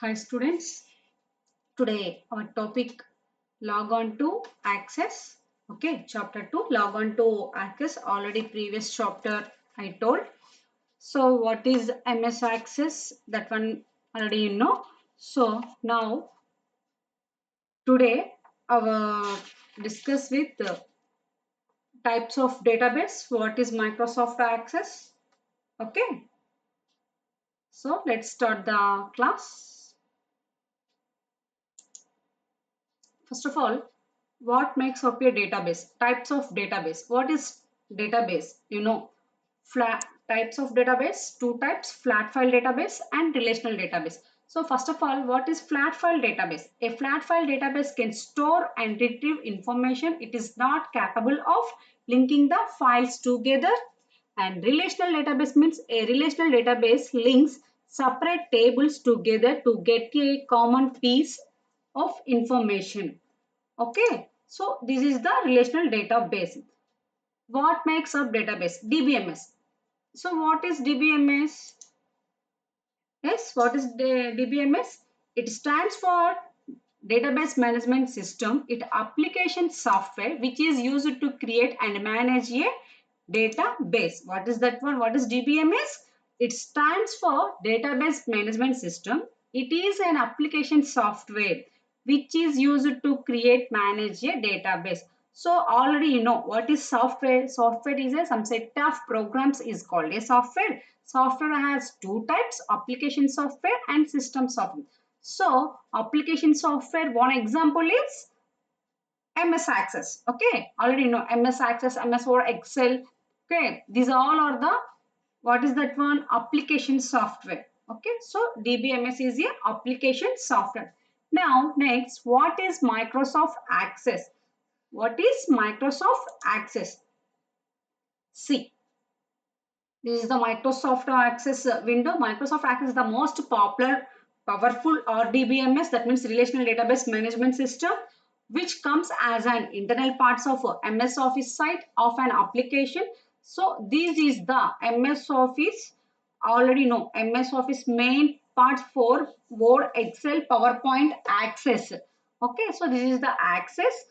Hi students, today our topic log on to access. Okay, chapter 2 log on to access. Already previous chapter I told. So what is MS Access? That one already you know. So now today our discuss with types of database. What is Microsoft Access? Okay, so let's start the class. First of all, what makes up a database? Types of database. What is database? Flat types of database, two types, flat file database and relational database. So first of all, what is flat file database? A flat file database can store and retrieve information. It is not capable of linking the files together. And relational database means a relational database links separate tables together to get a common piece of information. Okay, so this is the relational database. What makes up database? DBMS. So what is DBMS? Yes, what is the DBMS? It stands for Database Management System. It application software which is used to create and manage a database. What is that one? What is DBMS? It stands for Database Management System. It is an application software which is used to create, manage a database. So already you know what is software. Software is some set of programs is called a software. Software has two types, application software and system software. So application software, one example is MS Access. Okay, already know MS Access, MS Word, Excel. Okay, these all are the, what is that one? Application software. Okay, so DBMS is a application software. Now next, what is Microsoft Access? What is Microsoft Access? See, this is the Microsoft Access window. Microsoft Access is the most popular, powerful RDBMS, that means Relational Database Management System, which comes as an internal parts of MS Office site of an application. So this is the MS Office, already know MS Office main parts for Word, Excel, PowerPoint, Access. Okay, so this is the Access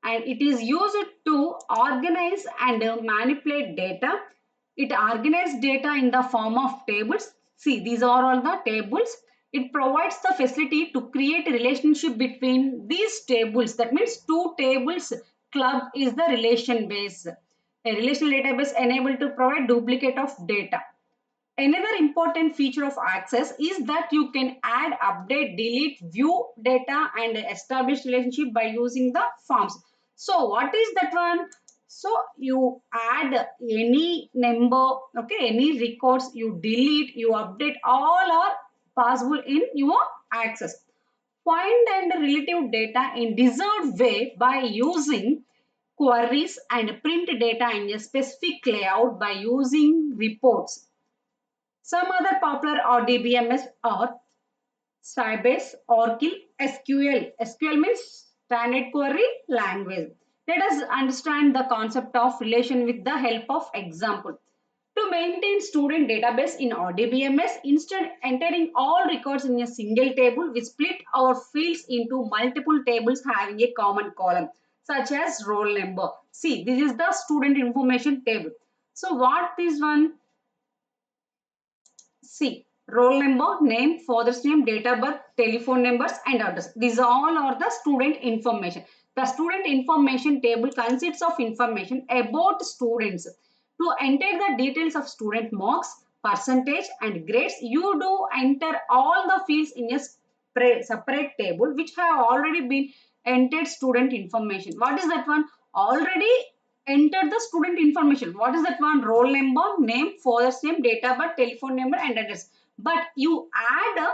and it is used to organize and manipulate data. It organizes data in the form of tables. See, these are all the tables. It provides the facility to create a relationship between these tables. That means two tables club is the relation base. A relational database enabled to provide duplicate of data. Another important feature of Access is that you can add, update, delete, view data and establish relationship by using the forms. So what is that one? So you add any number, okay, any records, you delete, you update, all are possible in your Access. Find and relative data in desired way by using queries and print data in a specific layout by using reports. Some other popular or DBMS are Sybase, Oracle, SQL. SQL means Standard Query Language. Let us understand the concept of relation with the help of example. To maintain student database in RDBMS, instead entering all records in a single table, we split our fields into multiple tables having a common column, such as roll number. See, this is the student information table. So what is one? See, roll number, name, father's name, date of birth, telephone numbers and address. These all are the student information. The student information table consists of information about students. To enter the details of student marks, percentage and grades, you do enter all the fields in a separate table which have already been entered student information. What is that one? Already enter the student information. What is that one? Roll number, name, father's name, date of birth, telephone number and address. But you add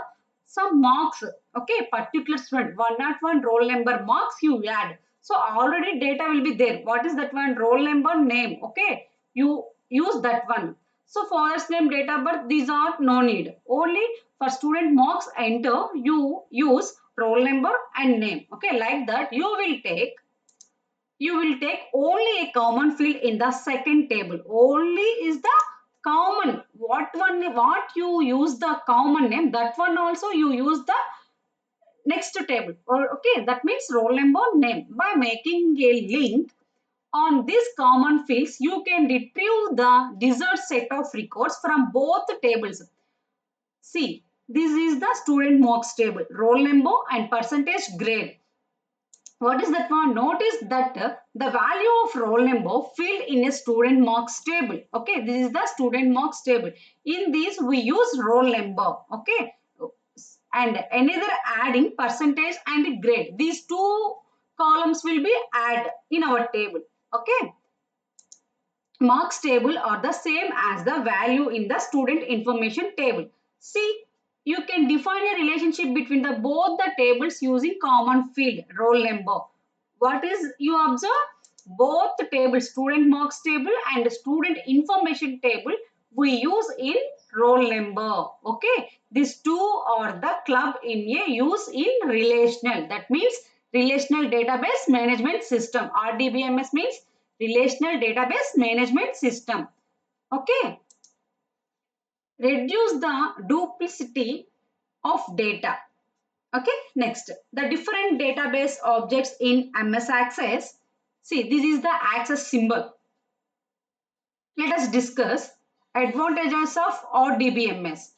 some marks, okay, particular student, 101 roll number marks you add. So already data will be there. What is that one? Roll number, name, okay. You use that one. So father's name, date of birth, these are no need. Only for student marks enter, you use roll number and name. Okay, like that you will take only a common field in the second table. Only is the common. What you use the common name, that one also you use the next table, or okay, that means roll number, name. By making a link on these common fields, you can retrieve the desired set of records from both tables. See, this is the student marks table, roll number and percentage grade. What is that one? Notice that the value of roll number filled in a student marks table. Okay, this is the student marks table. In this, we use roll number. Okay, and another adding percentage and grade. These two columns will be added in our table. Okay, marks table are the same as the value in the student information table. See, you can define a relationship between the both the tables using common field roll number. What is you observe? Both the tables, student marks table and student information table, we use in roll number. Okay, these two are the club in a use in relational. That means relational database management system. RDBMS means relational database management system. Okay, reduce the duplicity of data. Okay, next, the different database objects in MS Access. See, this is the access symbol. Let us discuss advantages of RDBMS.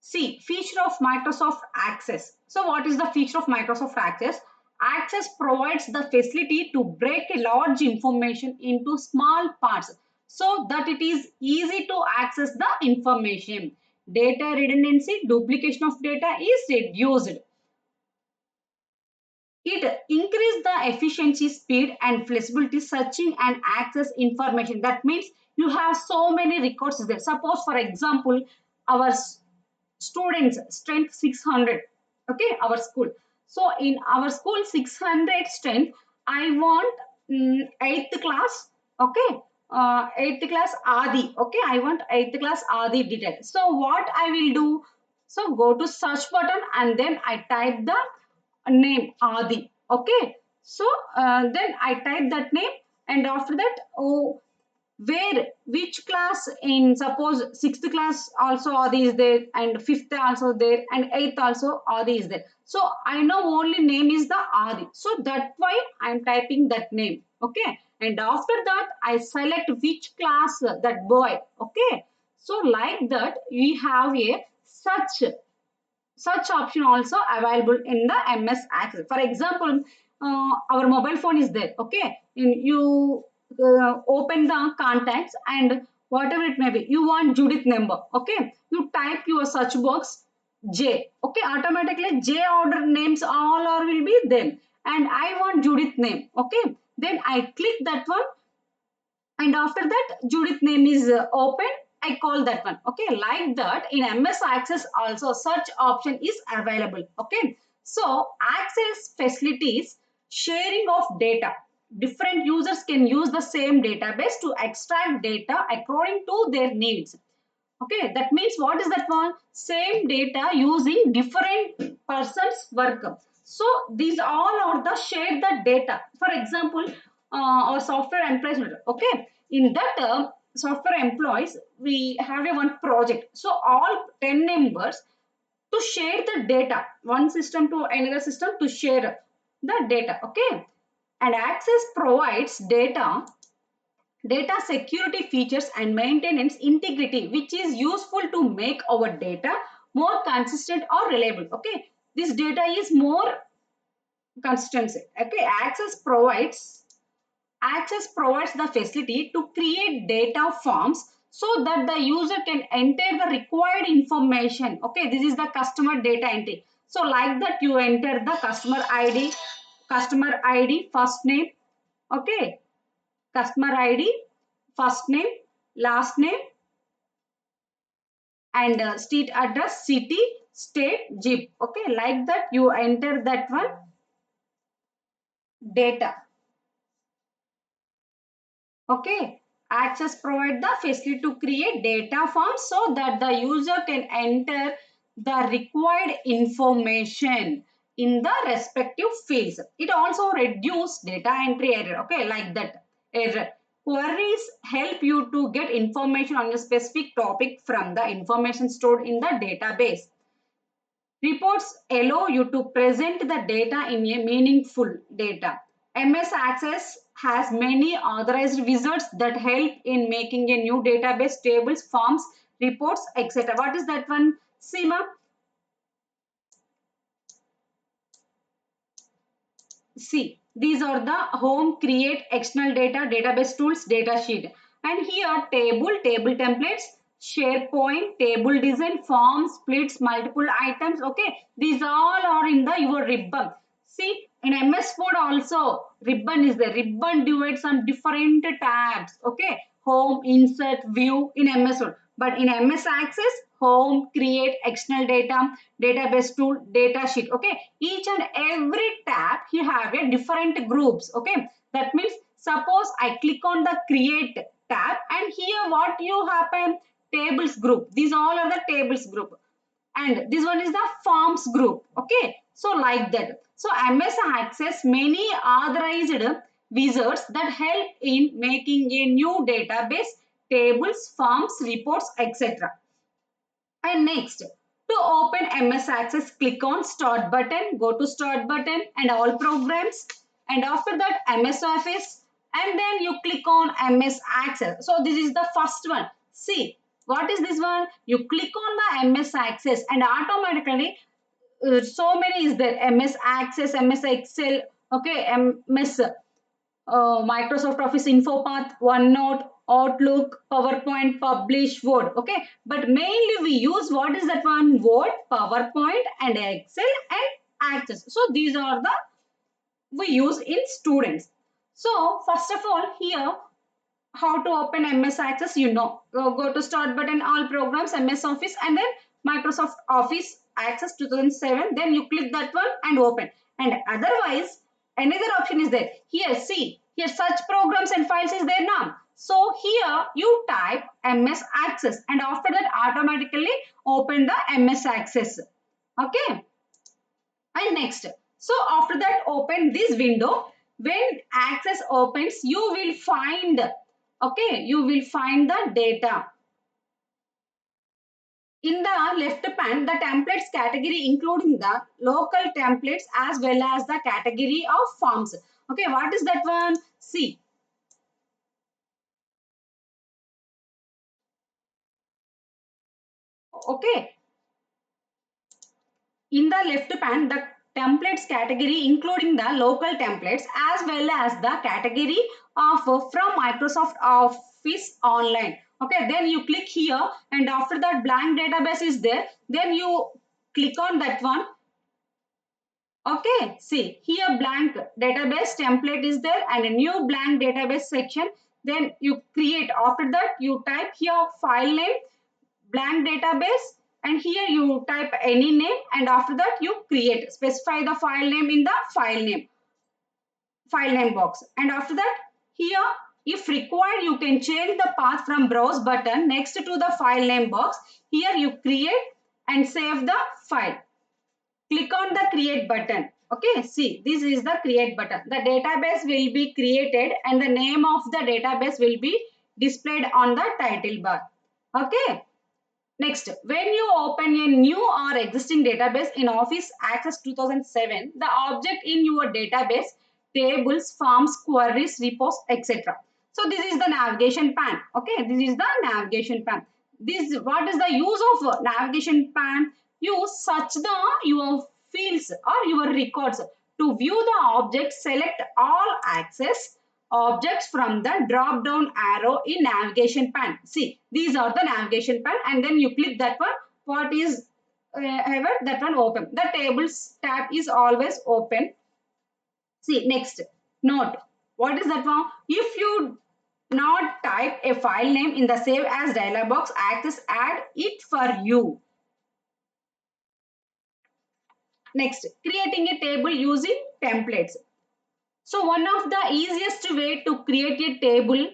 See, feature of Microsoft Access. So what is the feature of Microsoft Access? Access provides the facility to break a large information into small parts so that it is easy to access the information. Data redundancy, duplication of data is reduced. It increases the efficiency, speed, and flexibility searching and access information. That means you have so many records there. Suppose, for example, our students strength 600. Okay, our school. So in our school 600 strength, I want 8th class. Okay, 8th class Adi. Okay, I want 8th class Adi detail. So what I will do? So go to search button and then I type the name Adi. Okay, so then I type that name, and after that, oh, where which class in suppose sixth class also Adi is there, and fifth also there, and eighth also Adi is there. So I know only name is the Adi. So that's why I'm typing that name. Okay, and after that I select which class that boy. Okay, so like that we have a such option also available in the MS Access. For example, our mobile phone is there. Okay, you open the contacts and whatever it may be, you want Judith number. Okay, you type your search box J. Okay, automatically J order names all are will be there, and I want Judith name. Okay, then I click that one, and after that Judith name is open. I call that one. Okay, like that in MS Access also such option is available. Okay, so access facilities sharing of data. Different users can use the same database to extract data according to their needs. Okay, that means what is that one? Same data using different persons work. So these all are the share the data. For example, our software employees. Okay, in that software employees, we have a one project. So all 10 members to share the data, one system to another system to share the data. Okay, and Access provides data security features and maintenance integrity, which is useful to make our data more consistent or reliable. Okay, this data is more consistency. Okay, access provides the facility to create data forms so that the user can enter the required information. Okay, this is the customer data entry. So like that you enter the customer id first name. Okay, customer id first name, last name, and street address, city, state, zip. Okay, like that you enter that one data. Okay, Access provide the facility to create data forms so that the user can enter the required information in the respective fields. It also reduce data entry error. Okay, like that error. Queries help you to get information on a specific topic from the information stored in the database. Reports allow you to present the data in a meaningful data. MS Access has many authorized wizards that help in making a new database, tables, forms, reports, etc. What is that one, Seema? See, these are the home, create, external data, database tools, data sheet. And here table templates, SharePoint, table design, forms, splits, multiple items. Okay, these all are in the your ribbon. See, in MS Word also ribbon is there. Ribbon divides on different tabs. Okay, home, insert, view in MS Word. But in MS Access, home, create, external data, database tool, data sheet. Okay, each and every tab you have a different groups. Okay, that means suppose I click on the create tab and here what you happen, tables group. These all are the tables group and this one is the forms group. Okay, so like that. So MS Access many authorized wizards that help in making a new database, tables, forms, reports, etc. And next, to open MS Access, click on Start button, go to Start button and all programs. And after that, MS Office. And then you click on MS Access. So this is the first one. See, what is this one? You click on the MS Access and automatically so many is there. MS Access, MS Excel, okay, MS Microsoft Office InfoPath, OneNote, Outlook, PowerPoint, Publish, Word. Okay, but mainly we use what is that one? Word, PowerPoint, and Excel and Access. So these are the we use in students. So first of all, here how to open MS Access, you know. Go to Start button, all programs, MS Office, and then Microsoft Office Access 2007. Then you click that one and open. And otherwise, another option is there. Here, see, here such programs and files is there now. So here you type MS Access and after that automatically open the MS Access. Okay. And next, so after that open this window. When Access opens, you will find, okay, you will find the data. In the left pane, the templates category including the local templates as well as the category of forms. Okay, what is that one? See, okay, in the left pane, the templates category including the local templates as well as the category of from Microsoft Office Online. Okay, then you click here and after that blank database is there. Then you click on that one. Okay, see here blank database template is there and a new blank database section. Then you create, after that you type here file name, blank database, and here you type any name and after that you create, specify the file name in the file name box. And after that here if required you can change the path from browse button next to the file name box. Here you create and save the file. Click on the create button. Okay, see this is the create button. The database will be created and the name of the database will be displayed on the title bar. Okay. Next, when you open a new or existing database in Office Access 2007, the object in your database, tables, forms, queries, reports, etc. So this is the navigation pane. Okay, this is the navigation pane. This what is the use of navigation pane? You search the your fields or your records. To view the object, select all access objects from the drop down arrow in navigation pane. See, these are the navigation pane and then you click that one. What is ever that one open. The tables tab is always open. See, next, note. What is that one? If you not type a file name in the save as dialog box, Access add it for you. Next, creating a table using templates. So one of the easiest way to create a table,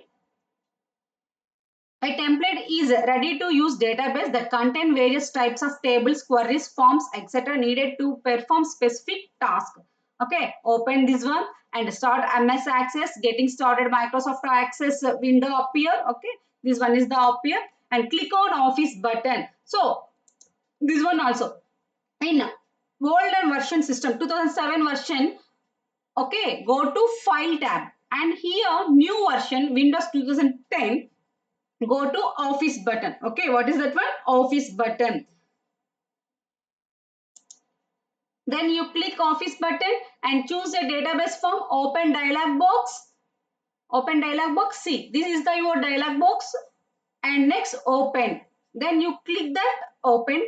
a template is a ready-to-use database that contain various types of tables, queries, forms, etc. needed to perform specific tasks. Okay, open this one and start MS Access. Getting started Microsoft Access window appear. Okay, this one is the appear and click on Office button. So this one also. In older version system, 2007 version, okay, go to File tab, and here new version Windows 2010, go to Office button. Okay, what is that one? Office button. Then you click Office button and choose a database form. Open dialog box. Open dialog box. See, this is the your dialog box. And next open. Then you click that open.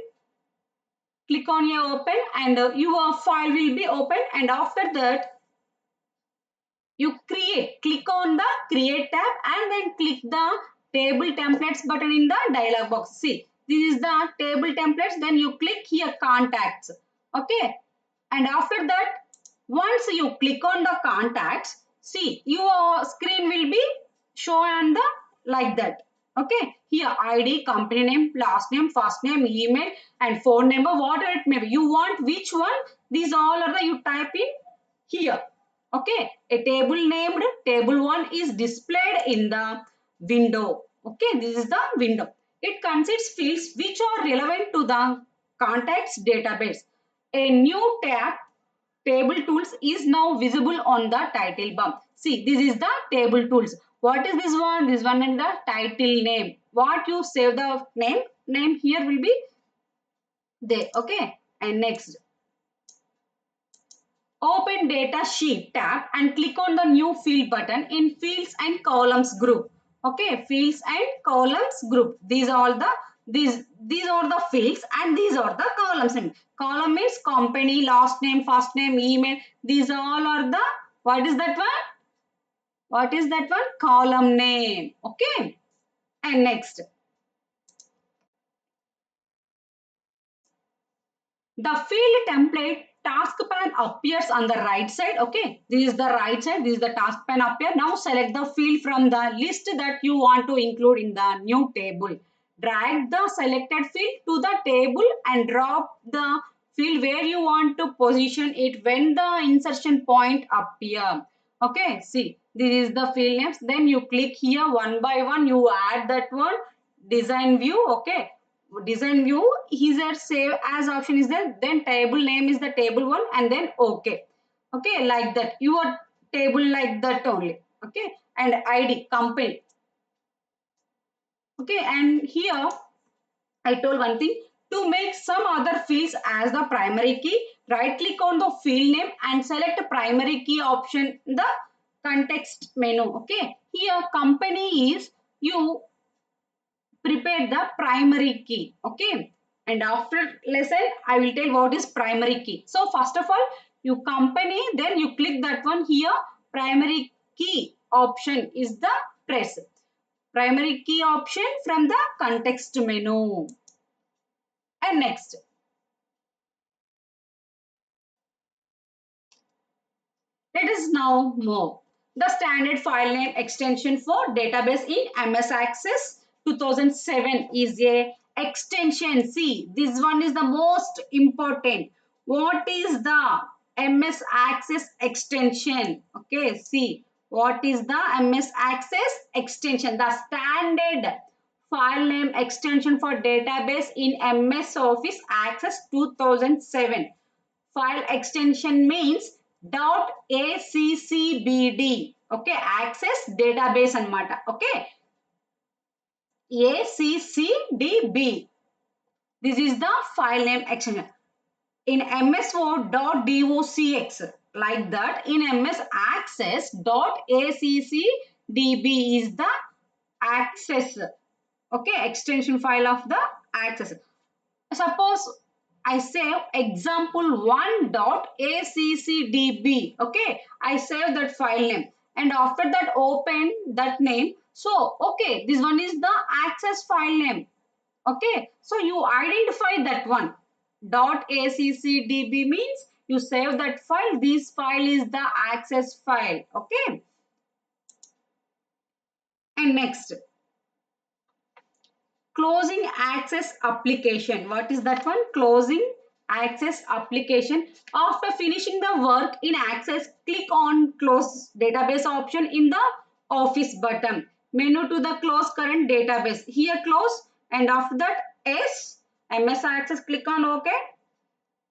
Click on your open, and your file will be open. And after that, you create. Click on the create tab and then click the table templates button in the dialog box. See, this is the table templates. Then you click here contacts. Okay, and after that, once you click on the contacts, see, your screen will be shown on the like that. Okay, here ID, company name, last name, first name, email, and phone number, whatever it may be. You want which one? These all are the you type in here. Okay, a table named table 1 is displayed in the window. Okay, this is the window. It consists fields which are relevant to the contacts database. A new tab, table tools, is now visible on the title bar. See, this is the table tools. What is this one? This one and the title name. What you save the name here will be there. Okay, and next, open data sheet tab and click on the new field button in fields and columns group. Okay, fields and columns group. These are the fields and these are the columns. Column means company, last name, first name, email. These all are the, what is that one? What is that one? Column name. Okay. And next, the field template task pane appears on the right side. Okay, this is the right side. This is the task pane appear. Now select the field from the list that you want to include in the new table. Drag the selected field to the table and drop the field where you want to position it when the insertion point appear. Okay, see, this is the field names. Then you click here one by one. You add that one design view. Okay, design view, here save as option is there, then table name is the table 1, and then okay. Okay, like that your table like that only. Okay, and ID company. Okay, and here I told one thing, to make some other fields as the primary key, right click on the field name and select primary key option in the context menu. Okay, here company is, you prepare the primary key. Okay, and after lesson I will tell what is primary key. So first of all, you company, then you click that one here, primary key option is the press primary key option from the context menu. And next, let us now move. The standard file name extension for database in MS Access 2007 is a extension. See, this one is the most important. What is the MS Access extension? Okay, see, what is the MS Access extension? The standard file name extension for database in MS Office Access 2007. File extension means .accbd. Okay, access database anamata. Okay, accdb. This is the file name extension. In mso.docx, like that. In MS Access .accdb is the access. Okay, extension file of the access. Suppose I save example1.accdb. Okay, I save that file name and after that open that name. So, okay, this one is the access file name. Okay, so you identify that one. .accdb means you save that file. This file is the access file. Okay, and next, closing access application. What is that one? Closing access application. After finishing the work in access, click on close database option in the office button. Menu to the close current database. Here close, and after that S MS Access, click on OK.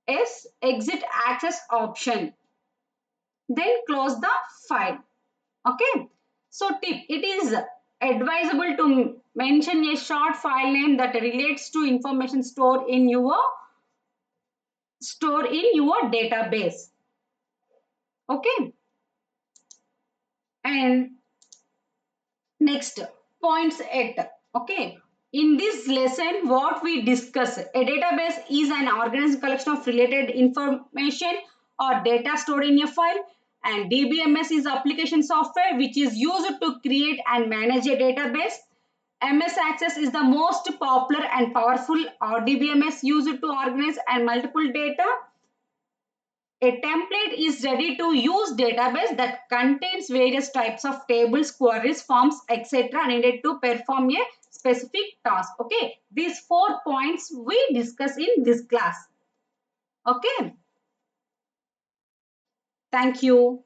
S exit access option. Then close the file. Okay. So tip, it is advisable to mention a short file name that relates to information stored in your database. Okay. And next, points 8. Okay. In this lesson, what we discuss, a database is an organized collection of related information or data stored in a file, and DBMS is application software which is used to create and manage a database. MS Access is the most popular and powerful RDBMS used to organize and multiple data. A template is ready to use database that contains various types of tables, queries, forms, etc. needed to perform a specific task. Okay, these 4 points we discuss in this class. Okay, thank you.